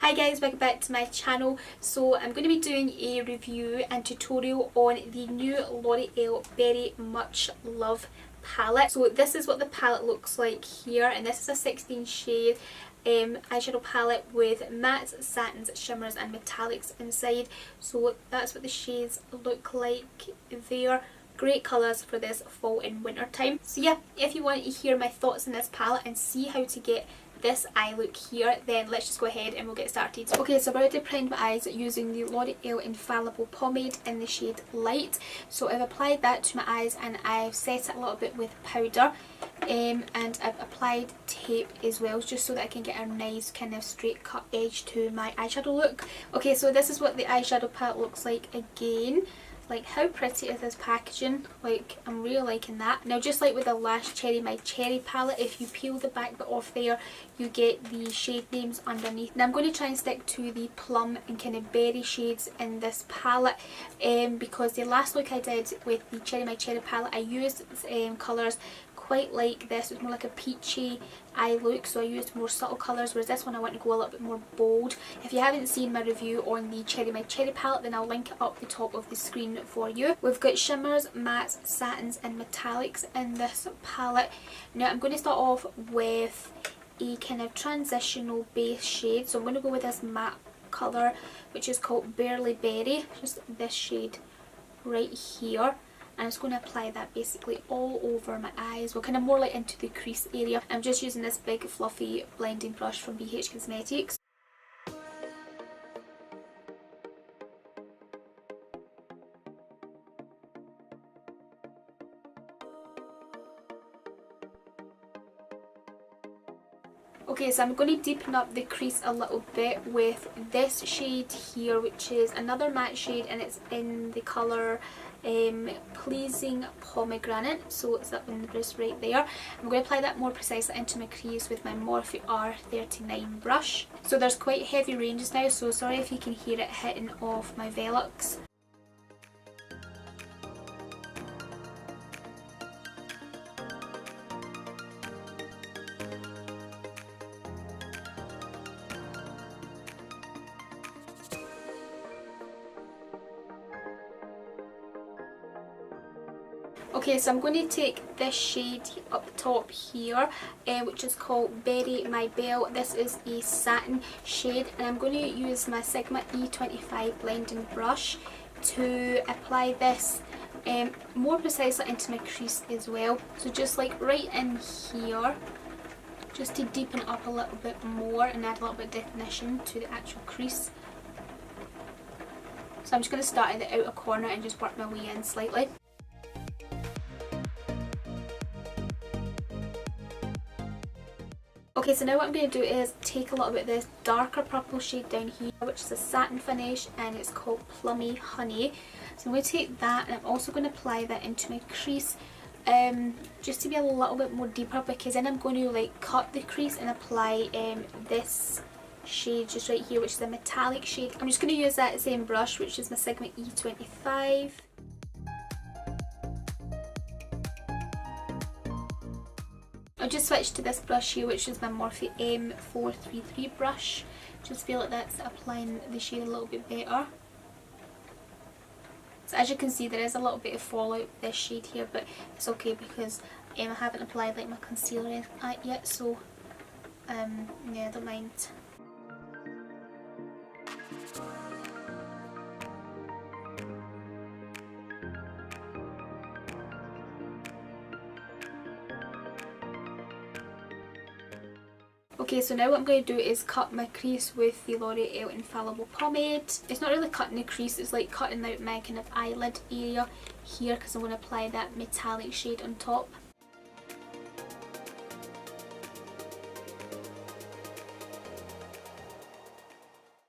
Hi guys, welcome back to my channel. So I'm going to be doing a review and tutorial on the new L'Oreal Very Much Love palette. So this is what the palette looks like here, and this is a 16 shade eyeshadow palette with mattes, satins, shimmers and metallics inside. So that's what the shades look like there. Great colours for this fall and winter time. So yeah, if you want to hear my thoughts on this palette and see how to get this eye look here, then let's just go ahead and we'll get started. Okay, so I've already primed my eyes using the L'Oreal Infallible Pomade in the shade Light. So I've applied that to my eyes and I've set it a little bit with powder, and I've applied tape as well, just so that I can get a nice kind of straight cut edge to my eyeshadow look. Okay, so this is what the eyeshadow palette looks like again. Like, how pretty is this packaging? Like, I'm really liking that. Now, just like with the last CHERI, my CHERI palette, if you peel the back bit off there, you get the shade names underneath. Now, I'm going to try and stick to the plum and kind of berry shades in this palette, because the last look I did with the CHERI, my CHERI palette, I used colours quite like this. It was more like a peachy eye look, so I used more subtle colours, whereas this one I want to go a little bit more bold. If you haven't seen my review on the CHERI, my CHERI palette, then I'll link it up the top of the screen for you. We've got shimmers, mattes, satins and metallics in this palette. Now I'm going to start off with a kind of transitional base shade, so I'm going to go with this matte colour which is called Barely Berry, just this shade right here. I'm just going to apply that basically all over my eyes, well, kind of more like into the crease area. I'm just using this big fluffy blending brush from Beige Cosmetics. Okay, so I'm going to deepen up the crease a little bit with this shade here, which is another matte shade, and it's in the colour Pleasing Pomegranate, so it's up in the brush right there. I'm going to apply that more precisely into my crease with my Morphe R39 brush. So there's quite heavy ranges now, so sorry if you can hear it hitting off my Velux. Okay, so I'm going to take this shade up the top here, which is called Bury My Belle. This is a satin shade, and I'm going to use my Sigma E25 blending brush to apply this more precisely into my crease as well. So just like right in here, just to deepen it up a little bit more and add a little bit of definition to the actual crease. So I'm just going to start at the outer corner and just work my way in slightly. Okay, so now what I'm going to do is take a little bit of this darker purple shade down here, which is a satin finish, and it's called Plum-y Honey. So I'm going to take that, and I'm also going to apply that into my crease, just to be a little bit more deeper, because then I'm going to like cut the crease and apply this shade just right here, which is a metallic shade. I'm just going to use that same brush, which is my Sigma E25. I'll just switch to this brush here, which is my Morphe M433 brush. Just feel like that's applying the shade a little bit better. So as you can see, there is a little bit of fallout with this shade here, but it's okay because I haven't applied like my concealer yet, so yeah, don't mind. Okay, so now what I'm going to do is cut my crease with the L'Oreal Infallible Pomade. It's not really cutting the crease, it's like cutting out my kind of eyelid area here, because I'm going to apply that metallic shade on top.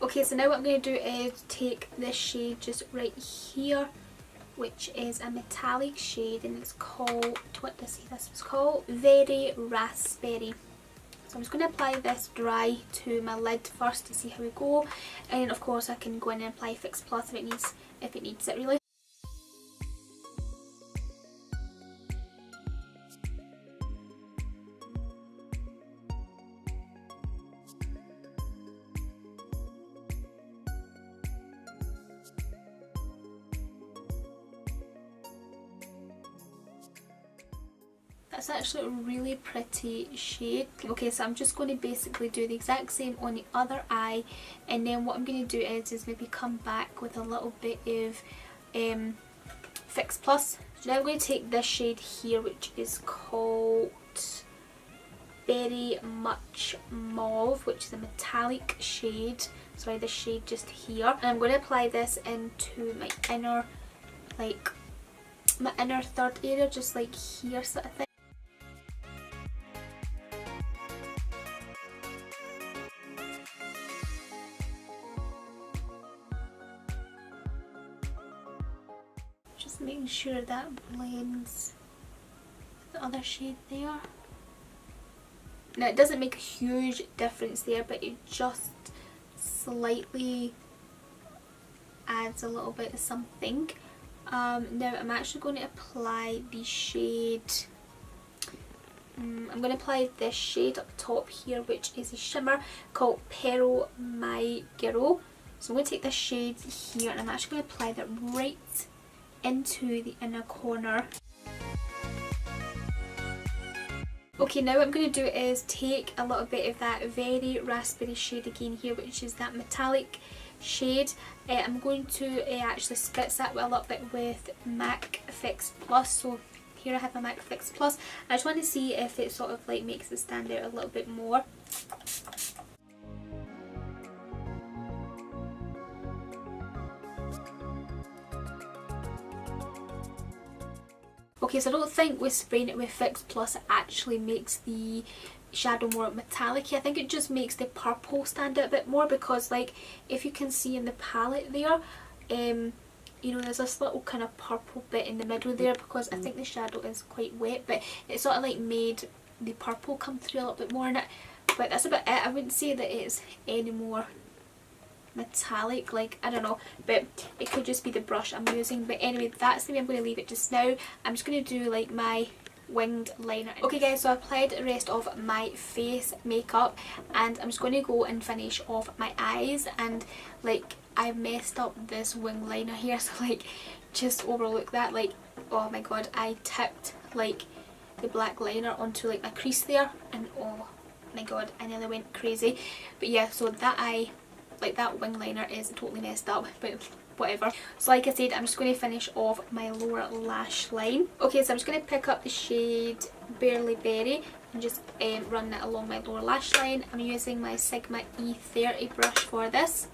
Okay, so now what I'm going to do is take this shade just right here, which is a metallic shade, and it's called, what does this was called? Very Raspberry. So I'm just going to apply this dry to my lid first to see how we go, and of course I can go in and apply Fix Plus if it needs it really. that's actually a really pretty shade. Okay, so I'm just going to basically do the exact same on the other eye, and then what I'm going to do is maybe come back with a little bit of Fix Plus. So now I'm going to take this shade here, which is called Very Much Mauve, which is a metallic shade. Sorry, this shade just here. And I'm going to apply this into my inner, like, my inner third area, just like here sort of thing. Just making sure that blends with the other shade there. Now it doesn't make a huge difference there, but it just slightly adds a little bit of something. Now I'm actually going to apply the shade, I'm going to apply this shade up top here, which is a shimmer called Pero My Girl. So I'm going to take this shade here and I'm actually going to apply that right into the inner corner. Okay, now what I'm going to do is take a little bit of that very raspberry shade again here, which is that metallic shade. I'm going to actually spritz that a little bit with MAC Fix Plus. So here I have my MAC Fix Plus. I just want to see if it sort of like makes it stand out a little bit more. Okay, so I don't think with spraying it with Fix Plus it actually makes the shadow more metallic-y. I think it just makes the purple stand out a bit more, because like if you can see in the palette there, you know, there's this little kind of purple bit in the middle there, because I think the shadow is quite wet, but it sort of like made the purple come through a little bit more in it. But that's about it. I wouldn't say that it's any more metallic, like, I don't know, but it could just be the brush I'm using. But anyway, that's the way I'm going to leave it just now. I'm just going to do like my winged liner. Okay guys, so I applied the rest of my face makeup and I'm just going to go and finish off my eyes, and like I messed up this wing liner here, so like just overlook that. Like, oh my god, I tipped like the black liner onto like my crease there, and oh my god, I nearly went crazy. But yeah, so that eye, like that wing liner is totally messed up, but whatever. So like I said, I'm just going to finish off my lower lash line. Okay, so I'm just going to pick up the shade Barely Berry and just run that along my lower lash line. I'm using my Sigma E30 brush for this.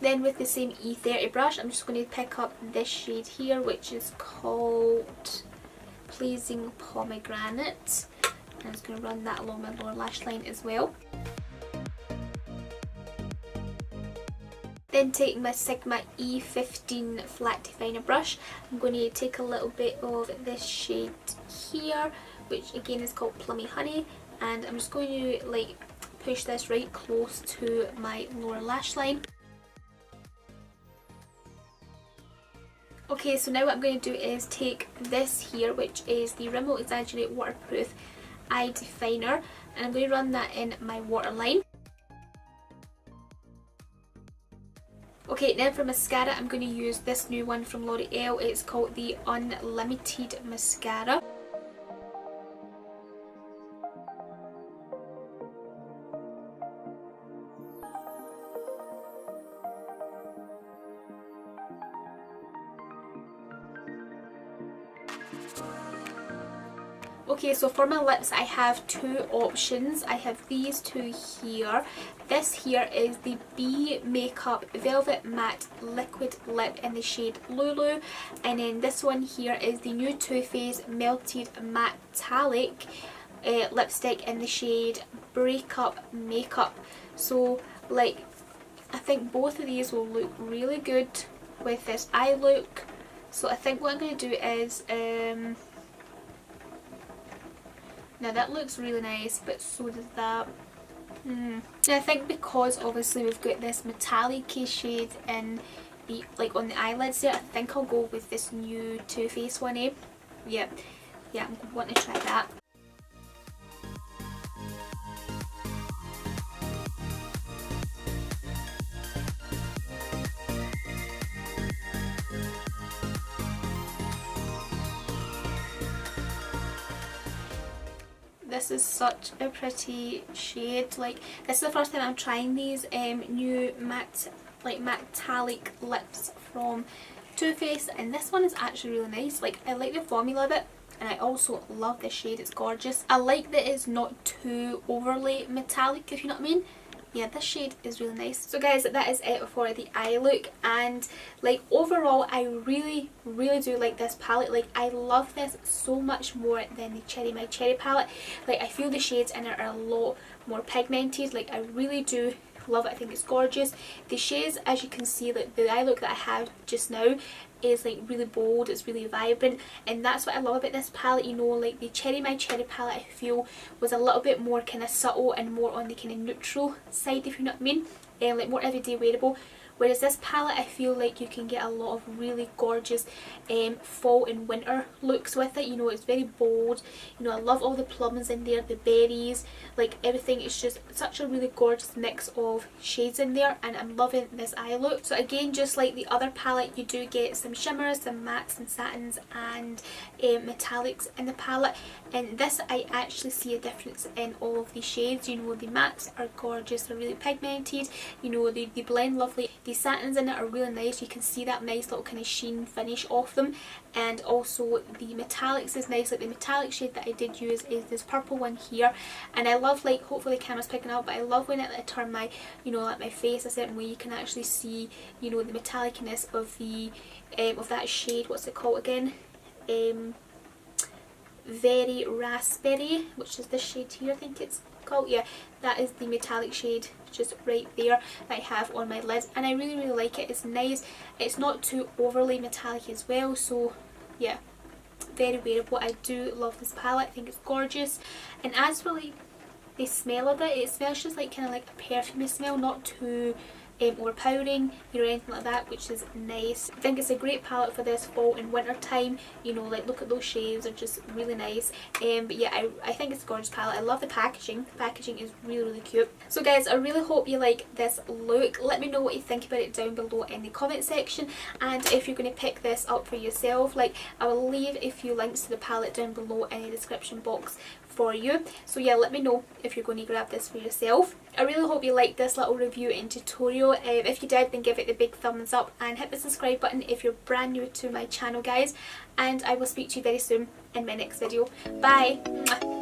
Then with the same E30 brush, I'm just going to pick up this shade here, which is called Pleasing Pomegranate. I'm just going to run that along my lower lash line as well. Then taking my Sigma E15 flat definer brush, I'm going to take a little bit of this shade here, which again is called Plum-y Honey, and I'm just going to like push this right close to my lower lash line. Okay, so now what I'm going to do is take this here, which is the Rimmel Exaggerate Waterproof Eye Definer, and I'm going to run that in my waterline. Okay, now for mascara, I'm going to use this new one from L'Oreal. It's called the Unlimited Mascara. Okay, so for my lips I have two options. I have these two here. This here is the B Makeup Velvet Matte Liquid Lip in the shade Lulu, and then this one here is the new Too Faced Melted Matte-tallic lipstick in the shade Breakup Makeup. So like, I think both of these will look really good with this eye look. So I think what I'm going to do is now that looks really nice, but so does that. Now I think because obviously we've got this metallic-y shade in the, like on the eyelids there, I think I'll go with this new Too Faced one, eh? Yeah, I'm wanting to try that. this is such a pretty shade. Like, this is the first time I'm trying these new Matte-tallic lips from Too Faced, and this one is actually really nice. Like, I like the formula of it, and I also love this shade. It's gorgeous. I like that it's not too overly metallic, if you know what I mean. Yeah, this shade is really nice. So guys, that is it for the eye look, and like overall I really do like this palette. Like, I love this so much more than the My Cherry palette. Like, I feel the shades in it are a lot more pigmented. Like, I really do love it. I think it's gorgeous. The shades, as you can see, like the eye look that I have just now is like really bold, it's really vibrant, and that's what I love about this palette. You know, like the My Cherry palette I feel was a little bit more kind of subtle and more on the kind of neutral side, if you know what I mean, like more everyday wearable. Whereas this palette, I feel like you can get a lot of really gorgeous fall and winter looks with it. You know, it's very bold. You know, I love all the plums in there, the berries, like everything. It's just such a really gorgeous mix of shades in there, and I'm loving this eye look. So again, just like the other palette, you do get some shimmers, some mattes and satins and metallics in the palette. And this, I actually see a difference in all of the shades. You know, the mattes are gorgeous, they're really pigmented. You know, they blend lovely. The satins in it are really nice. You can see that nice little kind of sheen finish off them, and also the metallics is nice. Like, the metallic shade that I did use is this purple one here, and I love, like, hopefully the camera's picking up, but I love when I turn my, you know, like my face a certain way, you can actually see, you know, the metallicness of the of that shade. What's it called again? Very Raspberry, which is this shade here, I think it's called. Yeah, that is the metallic shade just right there that I have on my lid, and I really like it. It's nice, it's not too overly metallic as well, so yeah, very wearable. I do love this palette. I think it's gorgeous. And as for like the smell of it, it smells just like kind of like a perfumey smell, not too overpowering, you know, anything like that, which is nice. I think it's a great palette for this fall and winter time. You know, like, look at those shades, they're just really nice. But yeah, I think it's a gorgeous palette. I love the packaging. The packaging is really cute. So guys, I really hope you like this look. Let me know what you think about it down below in the comment section, and if you're going to pick this up for yourself, like, I will leave a few links to the palette down below in the description box for you. So yeah, let me know if you're going to grab this for yourself. I really hope you liked this little review and tutorial. If you did, then give it the big thumbs up and hit the subscribe button if you're brand new to my channel, guys, and I will speak to you very soon in my next video. Bye! Mwah.